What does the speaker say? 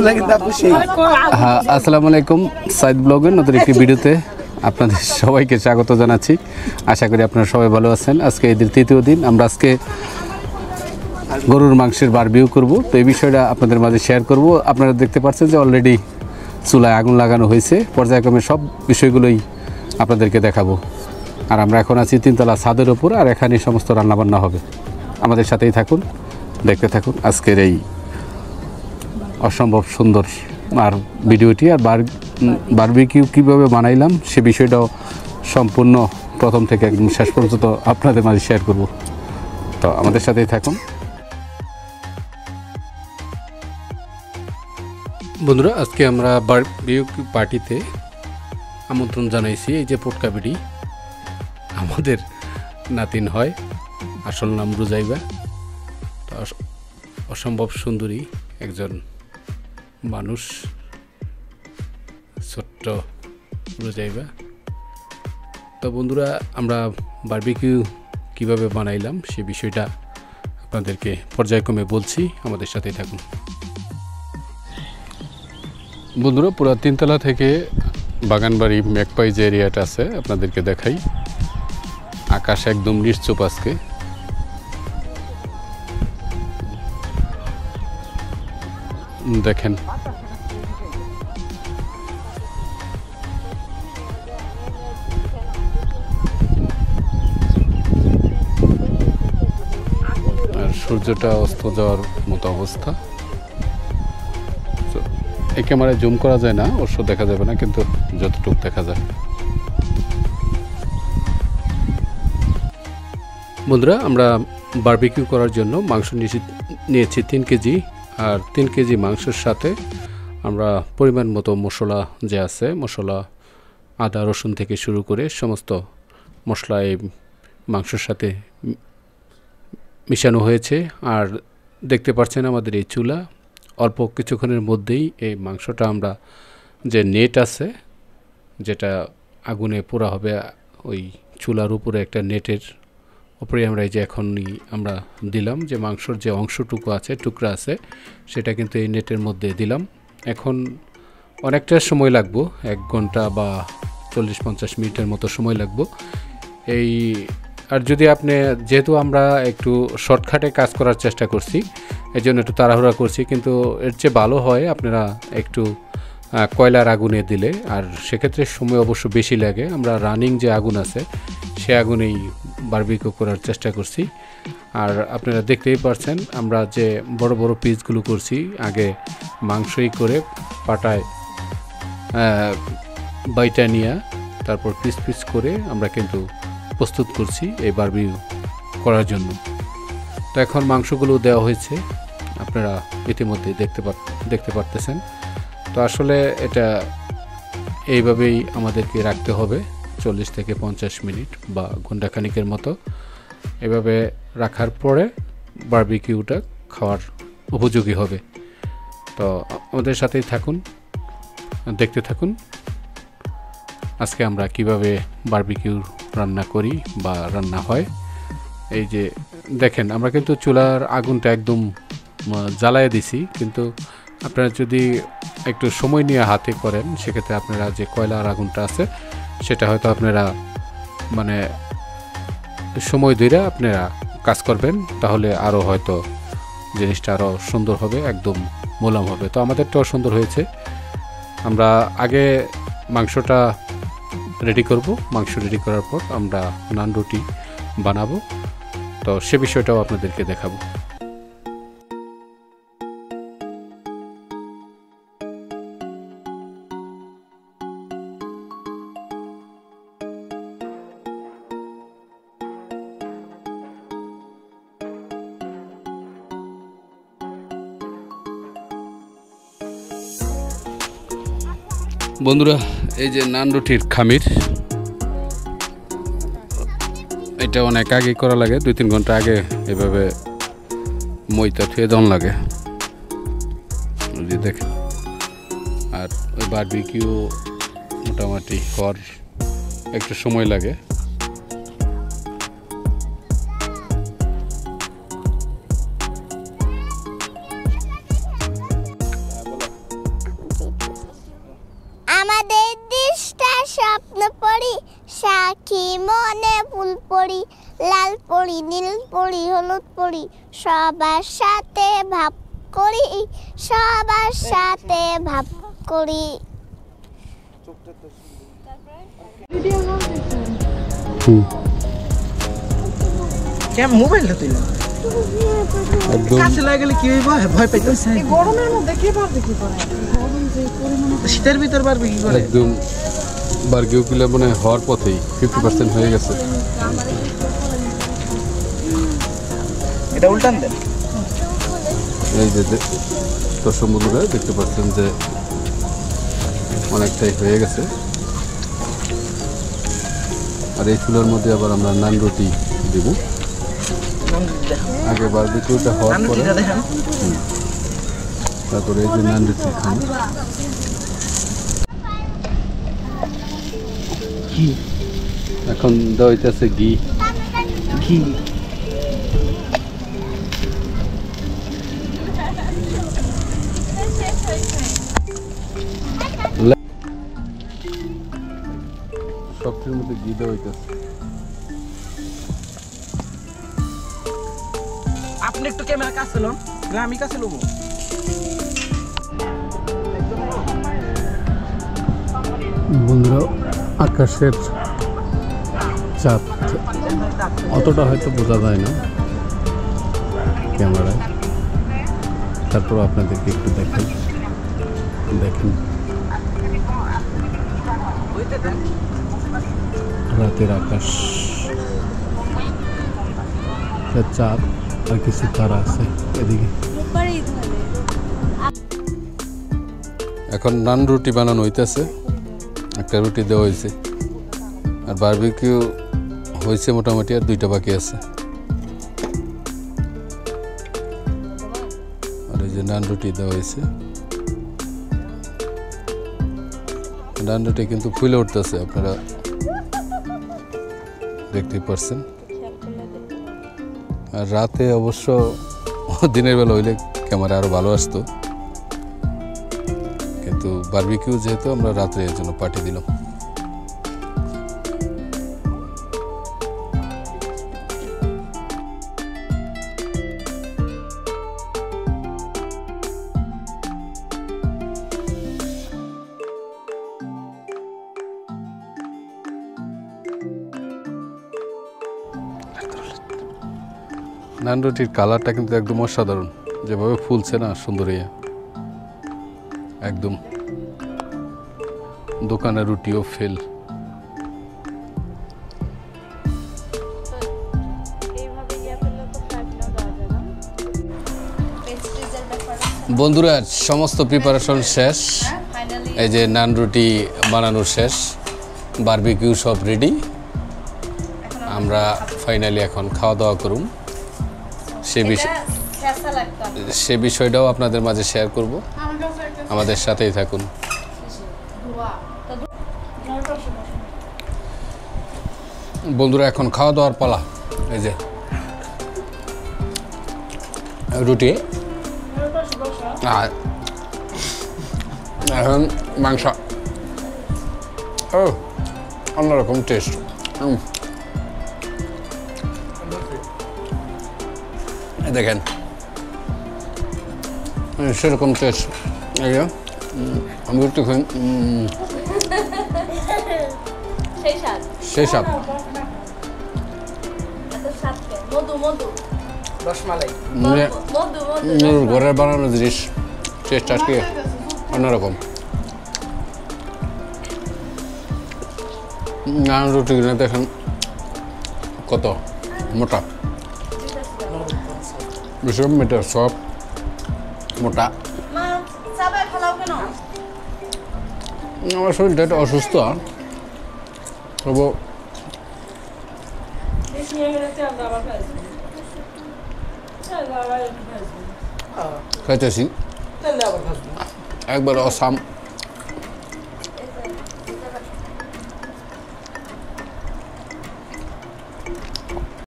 হ্যাঁ, আসসালামু আলাইকুম। সাইদ ব্লগের নতুন একটি ভিডিওতে আপনাদের সবাইকে স্বাগত জানাচ্ছি। আশা করি আপনারা সবাই ভালো আছেন। আজকে ঈদের তৃতীয় দিন, আমরা আজকে গরুর মাংসের বারবিকিউ করব। তো এই বিষয়টা আপনাদের মাঝে শেয়ার করব। আপনারা দেখতে পাচ্ছেন যে অলরেডি চুলায় আগুন লাগানো হয়েছে। পর্যায়ক্রমে সব বিষয়গুলোই আপনাদেরকে দেখাবো। আর আমরা এখন আছি তিনতলা ছাদের ওপর, আর এখানে সমস্ত রান্নাবান্না হবে। আমাদের সাথেই থাকুন, দেখতে থাকুন আজকের এই অসম্ভব সুন্দর আর ভিডিওটি। আর বারবিকিউ কীভাবে বানাইলাম সে বিষয়টাও সম্পূর্ণ প্রথম থেকে একদম শেষ পর্যন্ত আপনাদের মাঝে শেয়ার করব। তো আমাদের সাথেই থাকুন বন্ধুরা। আজকে আমরা বারবিকিউ পার্টিতে আমন্ত্রণ জানাইছি। এই যে পোটকা বিড়ি, আমাদের নাতিন হয়, আসল নাম রুজাইবা। তো অসম্ভব সুন্দরী একজন মানুষ, ছোট্ট রুজাইবা। তো বন্ধুরা, আমরা বারবিকিউ কিভাবে বানাইলাম সে বিষয়টা আপনাদেরকে পর্যায়ক্রমে বলছি, আমাদের সাথেই থাকুন বন্ধুরা। পুরো তিনতলা থেকে বাগানবাড়ি ম্যাকপাই যে এরিয়াটা আছে আপনাদেরকে দেখাই। আকাশ একদম নিশ্চুপ আজকে। দেখেন আর সূর্যটা অস্ত যাওয়ার মতো অবস্থা। এই ক্যামেরায় জুম করা যায় না, অবশ্য দেখা যাবে না, কিন্তু যতটুকু দেখা যায়। বন্ধুরা, আমরা বারবিকিউ করার জন্য মাংস নিয়েছি 3 কেজি। আর 3 কেজি মাংসের সাথে আমরা পরিমাণ মতো মশলা যে আছে, মশলা আদা রসুন থেকে শুরু করে সমস্ত মশলা এই মাংসের সাথে মিশানো হয়েছে। আর দেখতে পাচ্ছেন আমাদের এই চুলা, অল্প কিছুক্ষণের মধ্যেই এই মাংসটা আমরা যে নেট আছে, যেটা আগুনে পোড়া হবে, ওই চুলার উপরে একটা নেটের উপরে আমরা এই যে এখনই আমরা দিলাম যে মাংসর যে অংশটুকু আছে, টুকরা আছে, সেটা কিন্তু এই নেটের মধ্যে দিলাম। এখন অনেকটা সময় লাগবে, 1 ঘন্টা বা 40-50 মিনিটের মতো সময় লাগবে এই। আর যদি আপনি, যেহেতু আমরা একটু শর্টকাটে কাজ করার চেষ্টা করছি, এই জন্য একটু তাড়াহুড়া করছি, কিন্তু এর চেয়ে ভালো হয় আপনারা একটু কয়লার আগুনে দিলে, আর সেক্ষেত্রে সময় অবশ্য বেশি লাগে। আমরা রানিং যে আগুন আছে সে আগুনেই বারবিকিউ করার চেষ্টা করছি। আর আপনারা দেখতেই পাচ্ছেন আমরা যে বড় বড় পিসগুলো করছি, আগে মাংসই করে পাটায় বাইটা নিয়ে তারপর পিস পিস করে আমরা কিন্তু প্রস্তুত করছি এই বারবিকিউ করার জন্য। তো এখন মাংসগুলো দেওয়া হয়েছে, আপনারা ইতিমধ্যে দেখতে পারতেছেন। তো আসলে এটা এইভাবেই আমাদেরকে রাখতে হবে 40 থেকে 50 মিনিট বা ঘণ্টাখানিকের মতো। এভাবে রাখার পরে বারবিকিউটা খাওয়ার উপযোগী হবে। তো আমাদের সাথেই থাকুন, দেখতে থাকুন আজকে আমরা কিভাবে বারবিকিউ রান্না করি বা রান্না হয়। এই যে দেখেন, আমরা কিন্তু চুলার আগুনটা একদম জ্বালায় দিছি, কিন্তু আপনারা যদি একটু সময় নিয়ে হাতে করেন সেক্ষেত্রে আপনারা যে কয়লার আগুনটা আছে সেটা হয়তো আপনারা মানে সময় ধরে আপনারা কাজ করবেন, তাহলে আরও হয়তো জিনিসটা আরও সুন্দর হবে, একদম মোলাম হবে। তো আমাদেরটাও সুন্দর হয়েছে। আমরা আগে মাংসটা রেডি করব, মাংস রেডি করার পর আমরা নান রুটি বানাবো। তো সে বিষয়টাও আপনাদেরকে দেখাবো। বন্ধুরা, এই যে নান রুটির খামির, এটা অনেক আগে করা লাগে, 2-3 ঘন্টা আগে এভাবে মইটা থুয়ে দেওয়া লাগে, দেখেন। আর ওই বারবিকিউ মোটামুটি হওয়ার একটু সময় লাগে। চাঁদের দৃষ্টা স্বপ্ন পড়ি সাক্ষী মনে ফুল পড়ি লাল পড়ি নীল পড়ি হলুদ পড়ি সবার সাথে ভাব করি সবার সাথে ভাব করি মোবাইলটা তুইলা একদম কাছে লাগলে কি হইব ভয় পাইতেছে গরমের মধ্যে কে পারবে কি করে গরম যে পরিমাণে শীতের ভিতর পারবে কি করে একদম বার্গিউ কিলো মানে হওয়ার পথেই 50% হয়ে গেছে। এটা উল্টান দেন এই যে দর্শক বন্ধুরা দেখতে পাচ্ছেন যে অনেকটাই হয়ে গেছে। আর এই চুলার মধ্যে আবার আমরা নান রুটি দিব। আগে বারবিকিউটা হওয়ার পরে তারপরে এই যে নান রুটি খান। এখন দেওয়া হইতেছে ঘি। কি সবটির মধ্যে ঘি দেওয়া হইতেছে। আপনি একটু ক্যামেরা কাছে লন আমি কাছে লবো বন্ধুরা আকাশের চাঁদ অতটা হয়তো বোঝা যায় না ক্যামেরায়, তারপর আপনাদেরকে একটু দেখেন রাতের আকাশ, চাঁদ আর কিছু তারা আছে এদিকে। এখন নান রুটি বানানো হইতেছে, একটা রুটি দেওয়া হয়েছে আর বারবিকিউ হয়েছে মোটামুটি, আর 2টা বাকি আছে। আর এই যে নান রুটি দেওয়া হয়েছে, নান রুটি কিন্তু ফুলে উঠতেছে, আপনারা দেখতে পাচ্ছেন। আর রাতে অবশ্য দিনের বেলা হইলে ক্যামেরা আরো ভালো আসতো, কিন্তু বারবিকিউ যেহেতু আমরা রাত্রে এর জন্য পাঠিয়ে দিলাম। নান রুটির কালারটা কিন্তু একদম অসাধারণ, যেভাবে ফুলছে না সুন্দর, একদম দোকানের রুটিও ফেল। বন্ধুরা সমস্ত প্রিপারেশন শেষ, এই যে নান রুটি বানানো শেষ, বারবিকিউ সব রেডি। আমরা ফাইনালি এখন খাওয়া দাওয়া করুন, সে বিষয়টাও আপনাদের মাঝে শেয়ার করব, আমাদের সাথেই থাকুন। বন্ধুরা এখন খাওয়া দাওয়ার পালা, এই যে রুটি আর এখন মাংস, ও অন্যরকম টেস্ট। দেখেন সেরকম টেস্ট, আমি রুটি খাই সেই স্বাদ। ঘরের বানানো জিনিস টেস্ট আজকে অন্যরকম। নান রুটি কিনে দেখেন কত মোটা, ভীষণ মিটার সব মোটা। আমার শরীরটা একটু অসুস্থ, তবু খাইতেছি একবার অসাম।